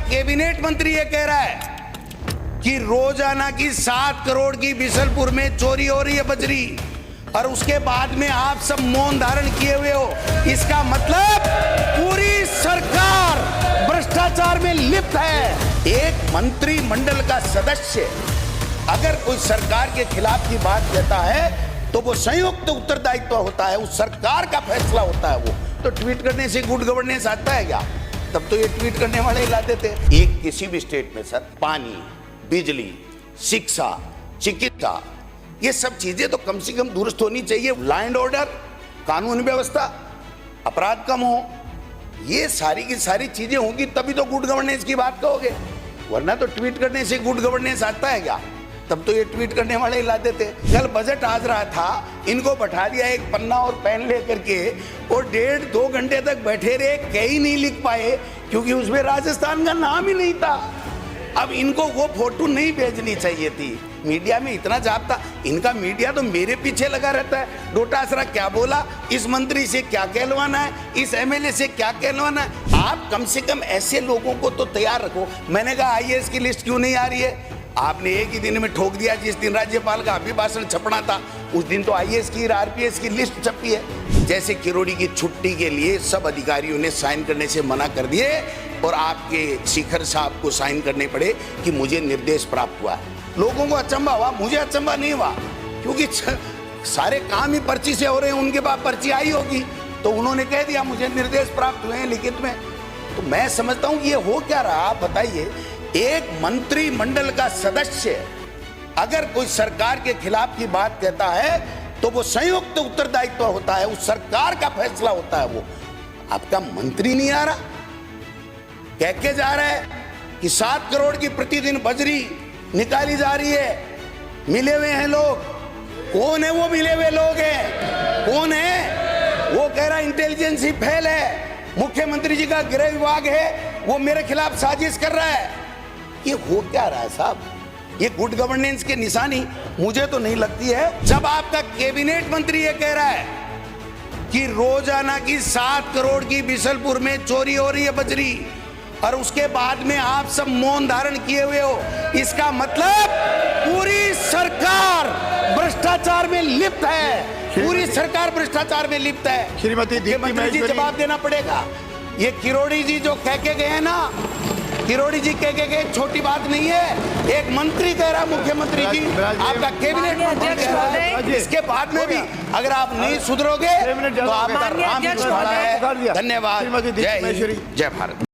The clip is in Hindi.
कैबिनेट मंत्री ये कह रहा है कि रोजाना की 7 करोड़ की बिशनपुर में चोरी हो रही है बजरी, और उसके बाद में आप सब मौन धारण किए हुए हो। इसका मतलब पूरी सरकार भ्रष्टाचार में लिप्त है। एक मंत्रिमंडल का सदस्य अगर कोई सरकार के खिलाफ की बात कहता है तो वो संयुक्त उत्तरदायित्व होता है, उस सरकार का फैसला होता है। वो तो ट्वीट करने से गुड गवर्नेंस आता है क्या? तब तो ये ट्वीट करने वाले ही लाते थे। एक किसी भी स्टेट में सर पानी, बिजली, शिक्षा, चिकित्सा, ये सब चीजें तो कम से कम दुरुस्त होनी चाहिए। लॉ एंड ऑर्डर, कानून व्यवस्था, अपराध कम हो, ये सारी की सारी चीजें होंगी तभी तो गुड गवर्नेंस की बात कहोगे, वरना तो ट्वीट करने से गुड गवर्नेंस आता है क्या? तब तो ये ट्वीट करने वाले ही लाते थे। कल बजट आज रहा था, इनको बैठा दिया एक पन्ना और पेन लेकर के, और 1.5-2 घंटे तक बैठे रहे, कहीं नहीं लिख पाए क्योंकि उसमें राजस्थान का नाम ही नहीं था। अब इनको वो फोटो नहीं भेजनी चाहिए थी। मीडिया में इतना जाता, इनका मीडिया तो मेरे पीछे लगा रहता है। डोटासरा क्या बोला, इस मंत्री से क्या कहलवाना है, इस एमएलए से क्या कहलवाना है। आप कम से कम ऐसे लोगों को तो तैयार रखो। मैंने कहा आईएएस की लिस्ट क्यों नहीं आ रही है? आपने एक ही दिन में ठोक दिया। जिस दिन राज्यपाल का अभिभाषण छपना था उस दिन तो आईएएस की, आरपीएस की लिस्ट छपी है। जैसे किरोड़ी की छुट्टी के लिए सब अधिकारियों ने साइन करने से मना कर दिए और आपके शिखर साहब को साइन करने पड़े कि मुझे निर्देश प्राप्त हुआ। लोगों को अचंभा हुआ, मुझे अचंभा नहीं हुआ क्योंकि सारे काम ही पर्ची से हो रहे हैं। उनके पास पर्ची आई होगी तो उन्होंने कह दिया मुझे निर्देश प्राप्त हुए हैं लिखित में। तो मैं समझता हूं कि ये हो क्या रहा। आप बताइए, एक मंत्रिमंडल का सदस्य अगर कोई सरकार के खिलाफ की बात कहता है तो वो संयुक्त उत्तरदायित्व होता है, उस सरकार का फैसला होता है। वो आपका मंत्री नहीं आ रहा, कह के जा रहा है कि 7 करोड़ की प्रतिदिन बजरी निकाली जा रही है। मिले हुए हैं लोग, कौन है वो मिले हुए लोग हैं? कौन है वो? कह रहा इंटेलिजेंस ही फेल है, मुख्यमंत्री जी का गृह विभाग है, वो मेरे खिलाफ साजिश कर रहा है। ये हो क्या रहा है साहब? ये गुड गवर्नेंस की निशानी मुझे तो नहीं लगती है। जब आपका कैबिनेट मंत्री ये कह रहा है कि रोजाना की 7 करोड़ की बिशनपुर में चोरी हो रही है बजरी, और उसके बाद में आप सब मौन धारण किए हुए हो, इसका मतलब पूरी सरकार भ्रष्टाचार में लिप्त है। पूरी सरकार भ्रष्टाचार में लिप्त है। श्रीमती मुख्यमंत्री जी जवाब देना पड़ेगा। ये किरोड़ी जी जो कह के गए ना, किरोड़ी जी कह के गए, छोटी बात नहीं है। एक मंत्री कह रहा, मुख्यमंत्री जी, आपका कैबिनेट मंत्री कह रहा है। इसके बाद में भी अगर आप नहीं सुधरोगे तो आपका राम ही सुधरा है। धन्यवाद। जय हिंद, जय भारत।